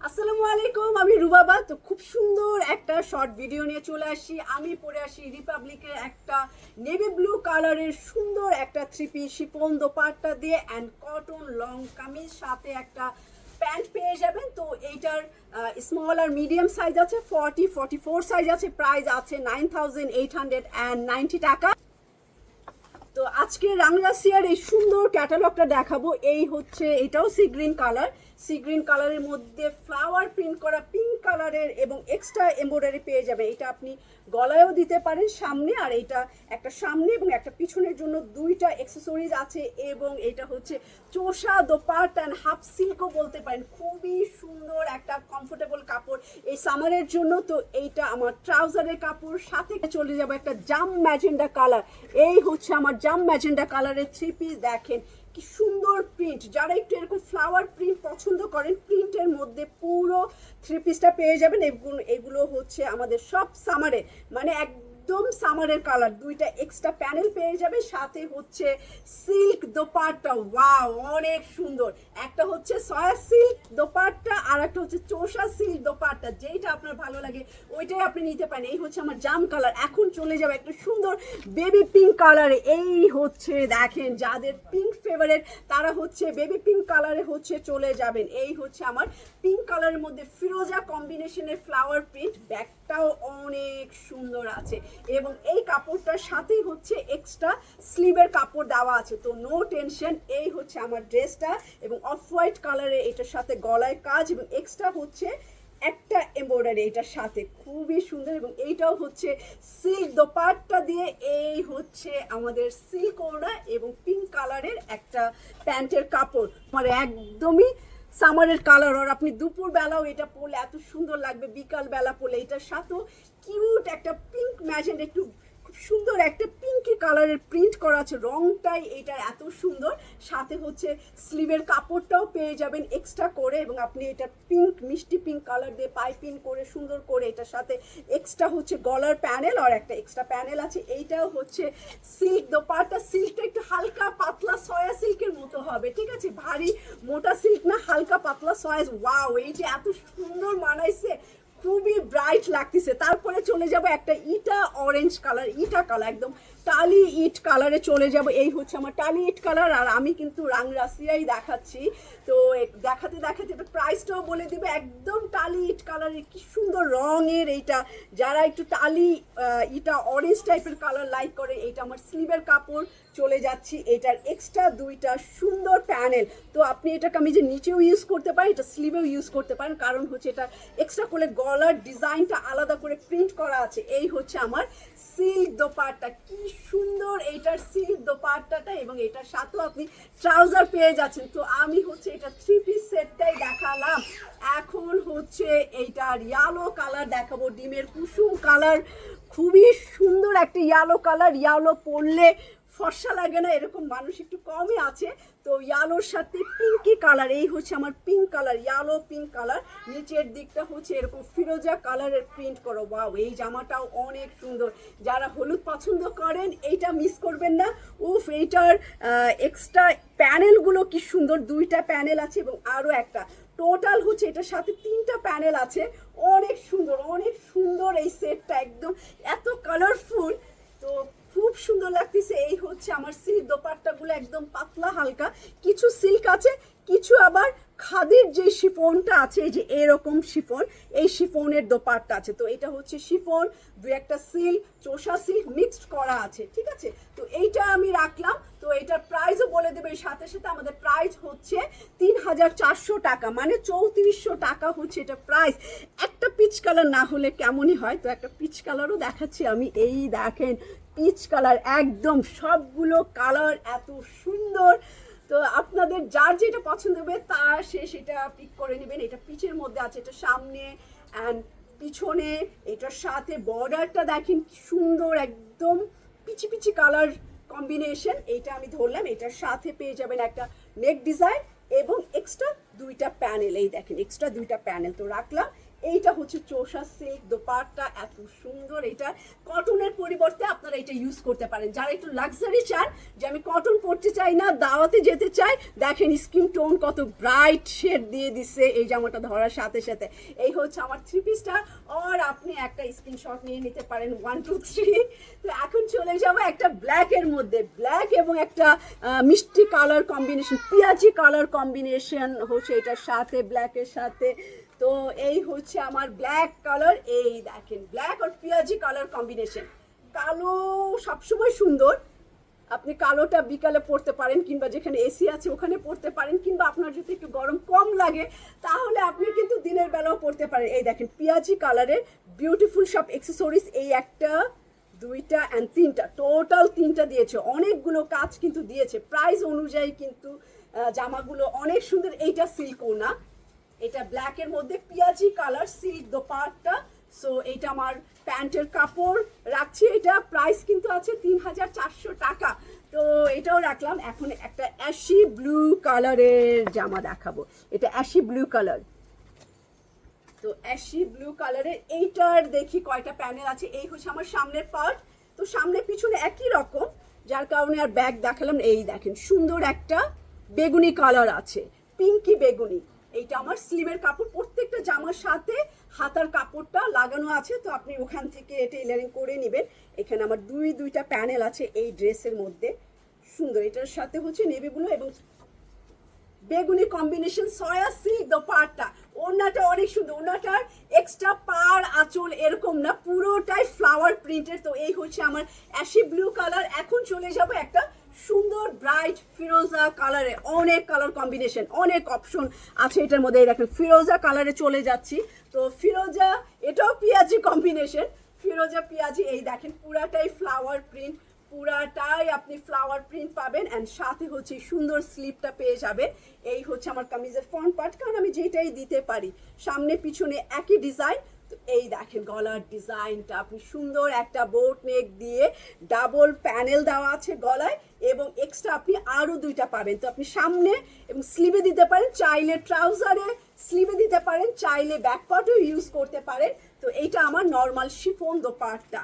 আসসালামু আলাইকুম, আমি রুবাবা। তো খুব সুন্দর একটা শর্ট ভিডিও নিয়ে চলে আসি। আমি পরে আসি রিপাবলিকের একটা নেভি ব্লু কালারের সুন্দর একটা থ্রি পিস শিফন দোপাট্টা দিয়ে অ্যান্ড কটন লং কামিজ, সাথে একটা প্যান্ট পেয়ে যাবেন। তো এইটার স্মল আর মিডিয়াম সাইজ আছে, 44 সাইজ আছে। প্রাইস আছে 9,890 টাকা। তো আজকে রাংরাসিয়ার এই সুন্দর ক্যাটালগটা দেখাবো। এই হচ্ছে, এটাও সি গ্রিন কালারের মধ্যে ফ্লাওয়ার প্রিন্ট করা পিঙ্ক কালারের এবং এক্সট্রা এমব্রয়ডারি পেয়ে যাবে। এটা আপনি গলায়ও দিতে পারেন সামনে, আর এটা একটা সামনে এবং একটা পিছনের জন্য দুইটা অ্যাক্সেসরিজ আছে। এবং এটা হচ্ছে চোষা দোপাট্টা অ্যান্ড হাফ সিল্কও বলতে পারেন। খুবই সুন্দর একটা কমফোর্টেবল কাপড় এই সামারের জন্য। তো এইটা আমার ট্রাউজারের কাপড়, সাথে চলে যাবো একটা জাম ম্যাজেন্ডা কালার। এই হচ্ছে আমার জাম ম্যাজেন্ডা কালারের থ্রি পিস। দেখেন কি সুন্দর প্রিন্ট, যারা একটু এরকম ফ্লাওয়ার প্রিন্ট পছন্দ করেন, প্রিন্টের মধ্যে পুরো থ্রি পিসটা পেয়ে যাবেন। এগুলো হচ্ছে আমাদের সব সামারে, মানে একদম সামারের কালার। দুইটা এক্সট্রা প্যানেল পেয়ে যাবে, সাথে হচ্ছে সিল্ক দোপাট্টা। ওয়াও, অনেক সুন্দর। একটা হচ্ছে সয়া সিল্ক দোপাট্টা আর একটা হচ্ছে চোষা সিল্ক দোপাট্টা। যেইটা আপনার ভালো লাগে ওইটাই আপনি নিতে পারেন। এই হচ্ছে আমার জাম কালার। এখন চলে যাবে একটা সুন্দর বেবি পিঙ্ক কালারে। এই হচ্ছে, দেখেন যাদের পিঙ্ক ফেভারেট তারা হচ্ছে বেবি পিঙ্ক কালারে হচ্ছে চলে যাবেন। এই হচ্ছে আমার পিঙ্ক কালারের মধ্যে ফিরোজা কম্বিনেশনের ফ্লাওয়ার প্রিন্ট। ব্যাগটাও অনেক সুন্দর আছে এবং এই কাপড়টার সাথেই হচ্ছে এক্সট্রা স্লিভের কাপড় দেওয়া আছে। তো নো টেনশন। এই হচ্ছে আমার ড্রেসটা এবং অফ হোয়াইট কালারে, এটার সাথে গলায় কাজ এবং এক্সট্রা হচ্ছে একটা এমব্রয়ডারি এটার সাথে, খুবই সুন্দর। এবং এইটাও হচ্ছে সিল্ক দোপাট্টা দিয়ে। এই হচ্ছে আমাদের সিল্ক ওড়না এবং পিঙ্ক কালারের একটা প্যান্টের কাপড়। মানে একদমই সামারের কালার, আর আপনি দুপুর বেলাও এটা পরলে এত সুন্দর লাগবে, বিকাল বেলা পরলে। এটার সাথেও কিউট একটা পিঙ্ক ম্যাজেন্ট, একটু খুব সুন্দর একটা পিঙ্কি কালারের প্রিন্ট করা আছে। রংটাই এটার এত সুন্দর। সাথে হচ্ছে স্লিভের কাপড়টাও পেয়ে যাবেন এক্সট্রা করে, এবং আপনি এটা পিঙ্ক, মিষ্টি পিঙ্ক কালার দিয়ে পাইপিং করে সুন্দর করে, এটার সাথে এক্সট্রা হচ্ছে গলার প্যানেল আর একটা এক্সট্রা প্যানেল আছে। এইটাও হচ্ছে সিল্ক দোপাট্টা। সিল্কটা একটু হালকা পাতলা সয়া সিল্কের মতো হবে, ঠিক আছে? ভারী মোটা সিল্ক না, হালকা পাতলা সয়া। ওয়াও, এই যে এত সুন্দর মানাইছে, খুবই ব্রাইট লাগতেছে। তারপরে চলে যাব একটা ইটা অরেঞ্জ কালার, ইটা কালার, একদম টালি ইট কালারে চলে যাব। এই হচ্ছে আমার টালি ইট কালার, আর আমি কিন্তু রাংরাসিয়াই দেখাচ্ছি। তো দেখাতে দেখাতে এটা প্রাইসটাও বলে দিবে। একদম টালি ইট কালারের, কি সুন্দর রঙের এইটা। যারা একটু টালি ইটা অরেঞ্জ টাইপের কালার লাইক করে, এইটা আমার স্লিভের কাপড়। চলে যাচ্ছি এটার এক্সট্রা দুইটা সুন্দর প্যানেল। তো আপনি এটা কামিজের নিচেও ইউজ করতে পারেন, এটা স্লিভেও ইউজ করতে পারেন, কারণ হচ্ছে এটা এক্সট্রা করে গলার ডিজাইনটা আলাদা করে প্রিন্ট করা আছে। এই হচ্ছে আমার সিল্ক দোপাট্টা, কি সুন্দর এইটার সিল্ক দোপাট্টাটা, এবং এটার সাথেও আপনি ট্রাউজার পেয়ে যাচ্ছেন। তো আমি হচ্ছে এটা থ্রি পিস সেটটাই দেখালাম। এখন হচ্ছে এইটার ইয়ালো কালার দেখাবো, ডিমের কুসুম কালার। খুবই সুন্দর একটা ইয়ালো কালার। ইয়ালো পরলে ফর্সা লাগে না, এরকম মানুষ একটু কমই আছে। তো ইয়ালোর সাথে পিঙ্কি কালার। এই হচ্ছে আমার pink colour, yellow pink colour. নিচের দিকটা হচ্ছে এরকম ফিরোজা কালারের প্রিন্ট করো। ওয়াও, এই জামাটাও অনেক সুন্দর। যারা হলুদ পছন্দ করেন এইটা মিস করবেন না। উফ, এইটার এক্সট্রা প্যানেলগুলো কি সুন্দর, দুইটা প্যানেল আছে এবং আরও একটা, টোটাল হচ্ছে এটার সাথে তিনটা প্যানেল আছে। অনেক সুন্দর, অনেক সুন্দর এই সেটটা, একদম এত কালারফুল। তো খুব সুন্দর লাগতেছে। এই হচ্ছে আমার সিল্ক দোপাট্টাগুলো, একদম পাতলা হালকা, কিছু সিল্ক আছে, কিছু আবার খাদির যে শিফনটা আছে, এই যে এরকম শিফন, এই শিফনের দোপাট্টা আছে। তো এটা হচ্ছে শিফন, দু একটা সিল্ক, চোষা সিল্ক মিক্সড করা আছে, ঠিক আছে? তো এইটা আমি রাখলাম। তো এটার প্রাইসও বলে দেবে। সাথে সাথে আমাদের প্রাইস হচ্ছে 3,400 টাকা, মানে 3,400 টাকা হচ্ছে এটা প্রাইস। একটা পিচ কালার না হলে কেমনই হয়। তো একটা পিচ কালারও দেখাচ্ছি আমি। এই দেখেন পিচ কালার, একদম সবগুলো কালার এত সুন্দর। তো আপনাদের যার যেটা পছন্দ হবে তার সেটা পিক করে নেবেন। এটা পিচের মধ্যে আছে, এটা সামনে অ্যান্ড পিছনে। এটার সাথে বর্ডারটা দেখেন কি সুন্দর, একদম পিচি পিচি কালার কম্বিনেশন। এইটা আমি ধরলাম। এটার সাথে পেয়ে যাবেন একটা নেক ডিজাইন এবং এক্সট্রা দুইটা প্যানেল। এই দেখেন এক্সট্রা দুইটা প্যানেল তো রাখলাম। এইটা হচ্ছে চোষা সিল্ক দোপাট্টা, এত সুন্দর। এটা কটনের পরিবর্তে আপনারা এটা ইউজ করতে পারেন। যারা একটু লাক্সারি চান যে আমি কটন পরতে চাই না, দাওয়াতে যেতে চাই, দেখেন স্কিন টোন কত ব্রাইট শেড দিয়ে দিচ্ছে এই জামাটা ধরার সাথে সাথে। এই হচ্ছে আমার 3 পিসটা। আর আপনি একটা স্ক্রিনশট নিয়ে নিতে পারেন 1 2 3। তো এখন চলে যাব একটা ব্ল্যাকের মধ্যে, ব্ল্যাক এবং একটা মিষ্টি কালার কম্বিনেশন, পিঁয়াজি কালার কম্বিনেশন হচ্ছে এটার সাথে, ব্ল্যাকের সাথে। তো এই হচ্ছে আমার ব্ল্যাক কালার, এই দেখেন ব্ল্যাক আর পিঁয়াজি কালার কম্বিনেশন। কালো সবসময় সুন্দর, আপনি কালোটা বিকালে পরতে পারেন, কিংবা যেখানে এসি আছে ওখানে পরতে পারেন, কিংবা আপনার যদি একটু গরম কম লাগে তাহলে আপনি কিন্তু দিনের বেলাও পরতে পারেন। এই দেখেন পিঁয়াজি কালারের বিউটিফুল সব অ্যাক্সেসরিজ, এই একটা, দুইটা অ্যান্ড তিনটা, টোটাল তিনটা দিয়েছে। অনেকগুলো কাজ কিন্তু দিয়েছে, প্রাইস অনুযায়ী কিন্তু জামাগুলো অনেক সুন্দর। এইটা সিল্কও না, এটা ব্ল্যাকের মধ্যে পিঁয়াজি কালার সিল্ক দোপাট্টা। সো এটা আমার প্যান্টের কাপড় রাখছি, এটা প্রাইস কিন্তু আছে 3400 টাকা। তো এটাও রাখলাম। এখন একটা অ্যাশি ব্লু কালারের জামা দেখাবো, এটা অ্যাশি ব্লু কালার। তো অ্যাশি ব্লু কালারের এইটার দেখি কয়টা প্যানেল আছে। এই হচ্ছে আমার সামনের পার্ট। তো সামনে পিছনে একই রকম, যার কারণে আর ব্যাগ দেখালাম। এই দেখেন সুন্দর একটা বেগুনি কালার আছে, পিঙ্কি বেগুনি। এইটা আমার স্লিভের কাপড়, প্রত্যেকটা জামার সাথে হাতার কাপড়টা লাগানো আছে। তো আপনি ওখান থেকে টেইলারিং করে নেবেন। এখানে আমার দুইটা প্যানেল আছে এই ড্রেসের মধ্যে, সুন্দর। এটার সাথে হচ্ছে নেভি ব্লু এবং বেগুনি কম্বিনেশন সয়া সিল্ক দোপাট্টা। ওড়নাটা অনেক সুন্দর, ওড়নাটার এক্সট্রা পার আঁচল এরকম না, পুরোটাই ফ্লাওয়ার প্রিন্টের। তো এই হচ্ছে আমার অ্যাশি ব্লু কালার। এখন চলে যাব একটা সুন্দর ব্রাইট ফিরোজা কালারে, অনেক কালার কম্বিনেশন, অনেক অপশন আছে এটার মধ্যে। এই দেখেন ফিরোজা কালারে চলে যাচ্ছি। তো ফিরোজা, এটাও পিঁয়াজি কম্বিনেশন, ফিরোজা পিঁয়াজি। এই দেখেন পুরাটাই ফ্লাওয়ার প্রিন্ট, পুরাটাই আপনি ফ্লাওয়ার প্রিন্ট পাবেন, অ্যান্ড সাথে হচ্ছে সুন্দর স্লিপটা পেয়ে যাবেন। এই হচ্ছে আমার কামিজের ফ্রন্ট পার্ট, কারণ আমি যেটাই দিতে পারি সামনে পিছনে একই ডিজাইন। তো এই দেখেন গলার ডিজাইনটা, আপনি সুন্দর একটা বোট নেক দিয়ে ডাবল প্যানেল দেওয়া আছে গলায়, এবং এক্সট্রা আপনি আরও দুইটা পাবেন। তো আপনি সামনে এবং স্লিভে দিতে পারেন, চাইলে ট্রাউজারে স্লিভে দিতে পারেন, চাইলে ব্যাক পার্টও ইউজ করতে পারেন। তো এইটা আমার নর্মাল শিফন দোপাট্টা,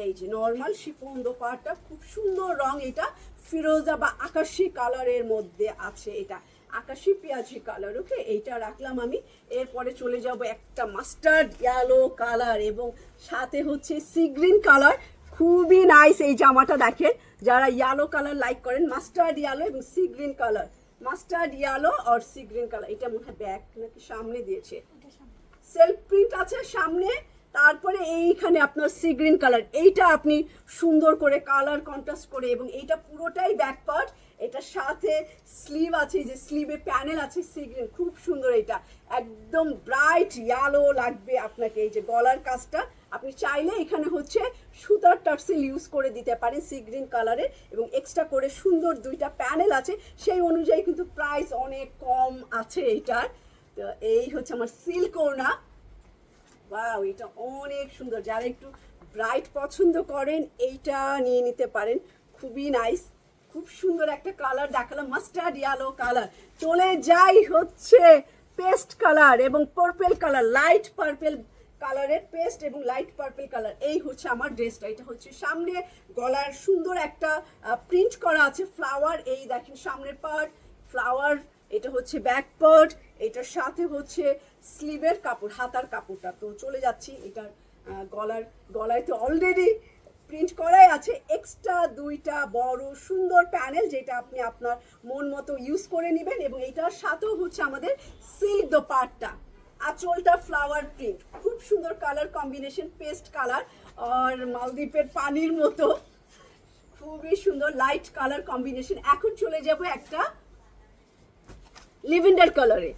এই যে নর্মাল শিফন দোপাট্টা, খুব সুন্দর রং। এটা ফিরোজা বা আকাশি কালারের মধ্যে আছে, এটা আকাশি পেঁয়াজি কালার। ওকে, এইটা রাখলাম আমি। এরপরে চলে যাব একটা মাস্টার্ড ইয়েলো কালার এবং সাথে হচ্ছে সি গ্রিন কালার। খুবই নাইস এই জামাটা, দেখেন যারা ইয়েলো কালার লাইক করেন, মাস্টার্ড ইয়েলো এবং sea green colour, mustard yellow আর সি গ্রিন কালার। এটা মনে হয় ব্যাক নাকি সামনে দিয়েছে, সেলফ প্রিন্ট আছে সামনে। তারপরে এইখানে আপনার সি গ্রিন কালার, এইটা আপনি সুন্দর করে কালার কন্ট্রাস্ট করে, এবং এইটা পুরোটাই ব্যাক পার্ট। এটার সাথে স্লিভ আছে, যে স্লিভে প্যানেল আছে সি গ্রিন, খুব সুন্দর। এটা একদম ব্রাইট ইয়েলো লাগবে আপনাকে। এই যে গলার কাজটা আপনি চাইলে এখানে হচ্ছে সুতার টার্সেল ইউজ করে দিতে পারেন সি গ্রিন কালারের, এবং এক্সট্রা করে সুন্দর দুইটা প্যানেল আছে, সেই অনুযায়ী কিন্তু প্রাইস অনেক কম আছে এইটার। তো এই হচ্ছে আমার সিল্ক ওড়না। ওয়াও, এটা অনেক সুন্দর। যারা একটু ব্রাইট পছন্দ করেন এইটা নিয়ে নিতে পারেন, খুবই নাইস। খুব সুন্দর একটা কালার দেখালাম, মাস্টার্ড ইয়েলো কালার। চলে যাই হচ্ছে পেস্ট কালার এবং পার্পেল কালার, লাইট পার্পেল কালারের পেস্ট এবং লাইট পার্পেল কালার। এই হচ্ছে আমার ড্রেসটা। এটা হচ্ছে সামনে গলার সুন্দর একটা প্রিন্ট করা আছে ফ্লাওয়ার, এই দেখেন সামনের পার্ট ফ্লাওয়ার। এটা হচ্ছে ব্যাক পার্ট, এটার সাথে হচ্ছে স্লিভের কাপড়, হাতার কাপড়টা। তো চলে যাচ্ছি এটার গলায় তো অলরেডি প্রিন্ট করাই আছে, এক্সট্রা দুইটা বড় সুন্দর প্যানেল, যেটা আপনি আপনার মন মতো ইউজ করে নেবেন। এবং এটার সাথেও হচ্ছে আমাদের সিল্ক দোপাট্টা, আঁচলটা ফ্লাওয়ার প্রিন্ট, খুব সুন্দর কালার কম্বিনেশন, পেস্ট কালার আর মালদ্বীপের পানির মতো, খুবই সুন্দর লাইট কালার কম্বিনেশন। এখন চলে যাব একটা লেভেন্ডার কালারে।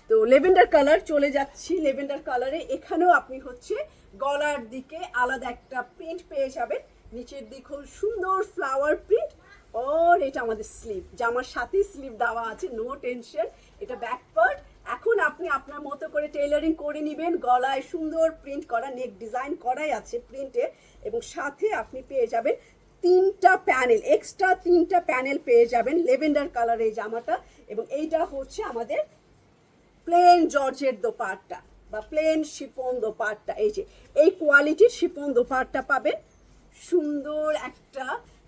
তো লেভেন্ডার কালার চলে যাচ্ছি, লেভেন্ডার কালারে এখানেও আপনি হচ্ছে গলার দিকে আলাদা একটা প্রিন্ট পেয়ে যাবেন, নিচের দিক হল সুন্দর ফ্লাওয়ার প্রিন্ট। আর এটা আমাদের স্লিভ, জামার সাথে স্লিভ দেওয়া আছে, নো টেনশন। এটা ব্যাক পার্ট। এখন আপনি আপনার মতো করে টেইলারিং করে নেবেন, গলায় সুন্দর প্রিন্ট করা, নেক ডিজাইন করাই আছে প্রিন্টে, এবং সাথে আপনি পেয়ে যাবেন তিনটা প্যানেল, এক্সট্রা তিনটা প্যানেল পেয়ে যাবেন লেভেন্ডার কালার এই জামাটা। এবং এইটা হচ্ছে আমাদের প্লেন জর্জের দোপাট্টা, বা প্লেন শিফন দোপাট্টা, এই যে এই কোয়ালিটির শিফন দোপাট্টা পাবেন, সুন্দর একটা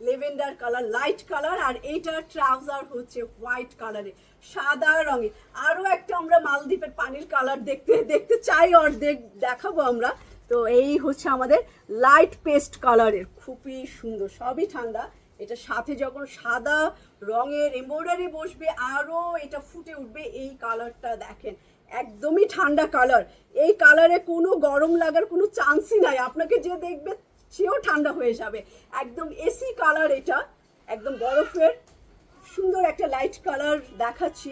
লেভেন্ডার কালার, লাইট কালার, আর এইটার ট্রাউজার হচ্ছে হোয়াইট কালারে, সাদা রঙে। আরও একটা আমরা মালদ্বীপের পানির কালার দেখতে দেখতে চাই, অর্ধেক দেখাবো আমরা। তো এই হচ্ছে আমাদের লাইট পেস্ট কালারের, খুবই সুন্দর, সবই ঠান্ডা। এটা সাথে যখন সাদা রঙের এমব্রয়ডারি বসবে আরও এটা ফুটে উঠবে। এই কালারটা দেখেন, একদমই ঠান্ডা কালার, এই কালারে কোনো গরম লাগার কোনো চান্সই নাই, আপনাকে যে দেখবে সেও ঠান্ডা হয়ে যাবে, একদম এসি কালার। এটা একদম বরফের সুন্দর একটা লাইট কালার দেখাচ্ছি।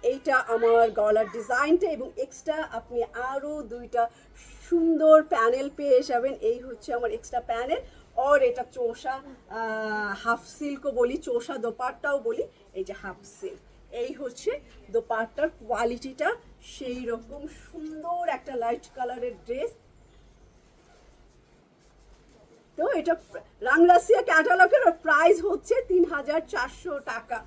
এইটা আমার গলার ডিজাইনটা, এবং এক্সট্রা আপনি আরও দুইটা সুন্দর প্যানেল পেয়ে যাবেন। এই হচ্ছে আমার এক্সট্রা প্যানেল, और এটা চোষা হাফ সিল্কও বলি, চোষা দোপাট্টাও বলি, এই যে হাফ সিল্ক। এই হচ্ছে দোপাট্টার কোয়ালিটিটা, সেই রকম সুন্দর একটা লাইট কালারের ড্রেস। তো এটা রাংরাসিয়া ক্যাটালগের প্রাইস হচ্ছে 3400 টাকা।